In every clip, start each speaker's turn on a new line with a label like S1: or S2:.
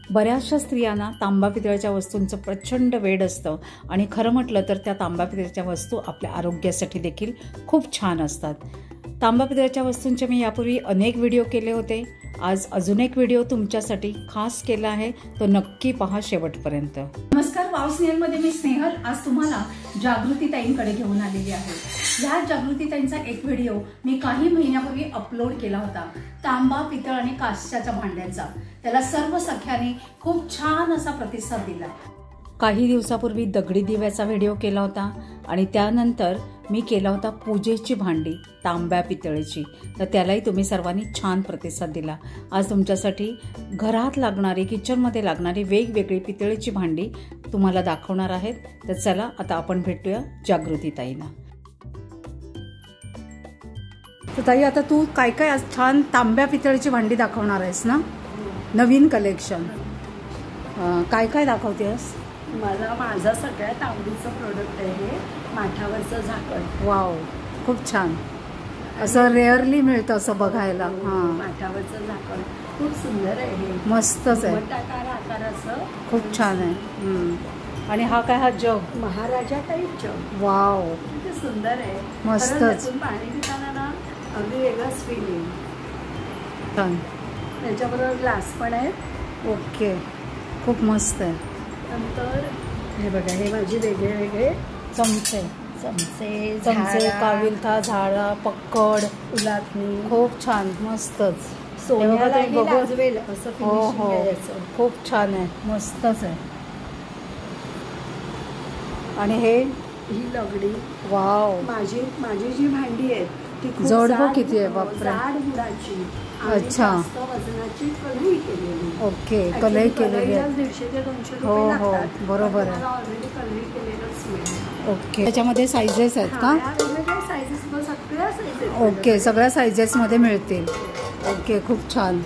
S1: बऱ्याचशा स्त्रियांना तांबा पितळाच्या वस्तूंचं प्रचंड वेड असतं आणि खरं म्हटलं तर त्या तांबा पितळाच्या वस्तू आपल्या आरोग्यासाठी देखील खूप छान असतात। तांबा पितळाच्या वस्तूंचे मी यापूर्वी अनेक व्हिडिओ केले होते। आज अजून एक व्हिडिओ तुमच्यासाठी खास केला आहे, तो नक्की पहा शेवटपर्यंत। नमस्कार, वाव स्नेहलमध्ये मी स्नेहल आज तुम्हाला जागृती ताईंकडे घेऊन आलेली आहे। या जागृती ताईंचा एक व्हिडिओ मी काही महिन्यापूर्वी अपलोड केला होता, तांबा पितळ आणि काचेच्या भांड्यांचा। त्याला सर्व सख्यांनी खूप छान असा प्रतिसाद दिला। काही दिवसापूर्वी दगडी दिव्याचा व्हिडिओ केला होता आणि त्यानंतर मी केला होता पूजेची भांडी तांब्या पितळेची, तर त्यालाही तुम्ही सर्वांनी छान प्रतिसाद दिला। आज तुमच्यासाठी घरात लागणारी किचनमध्ये लागणारी वेगवेगळी पितळेची भांडी तुम्हाला दाखवणार आहेत। तर चला आता आपण भेटूया जागृती ताईंना। तर ताई, आता तू काय काय आज छान तांब्या पितळेची भांडी दाखवणार आहेस ना? नवीन कलेक्शन काय काय दाखवतेस?
S2: माझा सगळ्यात आवडीचं प्रोडक्ट आहे माठावरचं झाकण।
S1: वाव, खूप छान। असं रेअरली मिळतं असं बघायला।
S2: माठावरचं झाकण खूप सुंदर आहे,
S1: मस्तच आहे,
S2: आकाराचं
S1: खूप छान आहे। आणि हा काय, हा जग
S2: महाराजा टाईप जग।
S1: वाव,
S2: किती सुंदर आहे,
S1: मस्तच।
S2: पाणी पिताना ना अगदी वेगळंच फीलिंग
S1: छान।
S2: त्याच्याबरोबर ग्लास पण आहे।
S1: ओके, खूप मस्त आहे।
S2: नंतर हे बघा, हे माझे वेगळे वेगळे
S1: चमचे
S2: चमचे
S1: काविलथा, झाडा, पक्कड,
S2: उलाटणी,
S1: खूप छान, मस्तच।
S2: सोन्यालाही लाजवेल असं
S1: हो हो,
S2: फिनिशिंग आहे याचं।
S1: खूप छान आहे, मस्तच आहे। आणि हे
S2: ही लगडी,
S1: वाव,
S2: माझी जी भांडी आहेत ती खूप
S1: जड किती आहे, बापरे।
S2: जाड बुडाची,
S1: अच्छा,
S2: वजनाची कढई केलेली।
S1: ओके, कढई केलेली आहे।
S2: 150 ते 200
S1: हो
S2: रुपये
S1: हो,
S2: लागतात,
S1: बरोबर आहे।
S2: ऑलरेडी कढई केलेलंच मिळेल।
S1: ओके, त्याच्यामध्ये सायझेस आहेत का?
S2: वेगवेगळ्या सायझेस, सगळ्या सायझेस।
S1: ओके, सगळ्या सायझेसमध्ये मिळतील। ओके, खूप छान।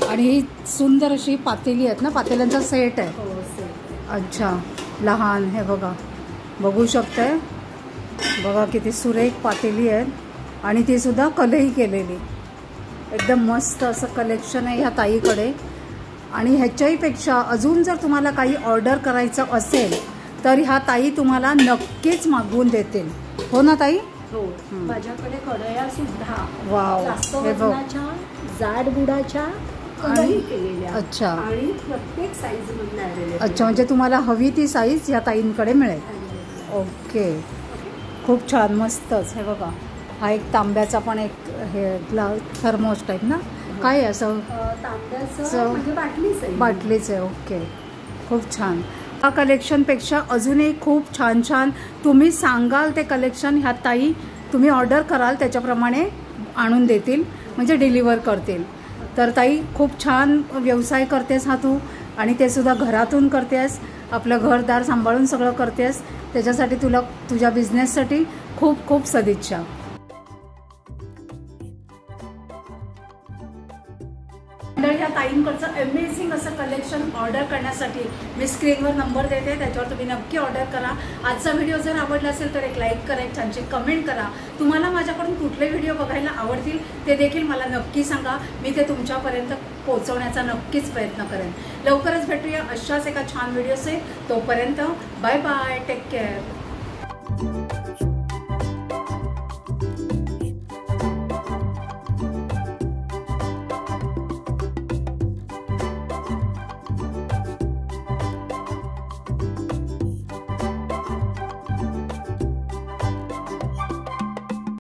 S1: आणि ही सुंदर अशी पातेली आहेत ना, पातेल्यांचा सेट आहे।
S2: हो, सेट।
S1: अच्छा, लहान, हे बघा, बघू शकताय, बघा किती सुरेख पातेली आहेत आणि ती सुद्धा कढई केलेली। एकदम मस्त असं कलेक्शन आहे ह्या ताईकडे। आणि ह्याच्याही पेक्षा अजून जर तुम्हाला काही ऑर्डर करायचं असेल तर ह्या ताई तुम्हाला नक्कीच मागवून देतील, हो ना ताई?
S2: हो, माझ्याकडे कढया सुद्धा
S1: वाव,
S2: जास्त
S1: हे बघ,
S2: वजनाच्या, जाड बुडाच्या कढई केलेल्या।
S1: अच्छा,
S2: आणि प्रत्येक साईज मध्ये अवेलेबल।
S1: अच्छा, म्हणजे तुम्हाला हवी ती साईज या ताईंकडे मिळेल। ओके, खूप छान, मस्तच। हे बघा, हा एक तांब्याचा पण एक हे थर्मोस टाईप ना, काय असं
S2: तांब्याचं म्हणजे बाटलीच आहे,
S1: बाटलीच आहे। ओके, खूप छान। हा कलेक्शनपेक्षा अजूनही खूप छान छान तुम्ही सांगाल ते कलेक्शन ह्या ताई तुम्ही ऑर्डर कराल त्याच्याप्रमाणे आणून देतील, म्हणजे डिलिव्हर करतील। तर ताई, खूप छान व्यवसाय करतेस हा तू, आणि ते सुद्धा घरातून करतेस, आपलं घरदार सांभाळून सगळं करतेस। त्याच्यासाठी तुला तुझ्या बिझनेससाठी खूप खूप सदिच्छा। ह्या ताईंकडचं अमेझिंग असं कलेक्शन ऑर्डर करण्यासाठी मी स्क्रीनवर नंबर देते, त्याच्यावर तुम्ही नक्की ऑर्डर करा। आजचा व्हिडिओ जर आवडला असेल तर एक लाईक करा, एक छानशी कमेंट करा। तुम्हाला माझ्याकडून कुठले व्हिडिओ बघायला आवडतील ते देखील मला नक्की सांगा, मी ते तुमच्यापर्यंत पोहोचवण्याचा नक्कीच प्रयत्न करेन। लवकरच भेटूया अशाच एका छान व्हिडिओचे, तोपर्यंत बाय बाय, टेक केअर।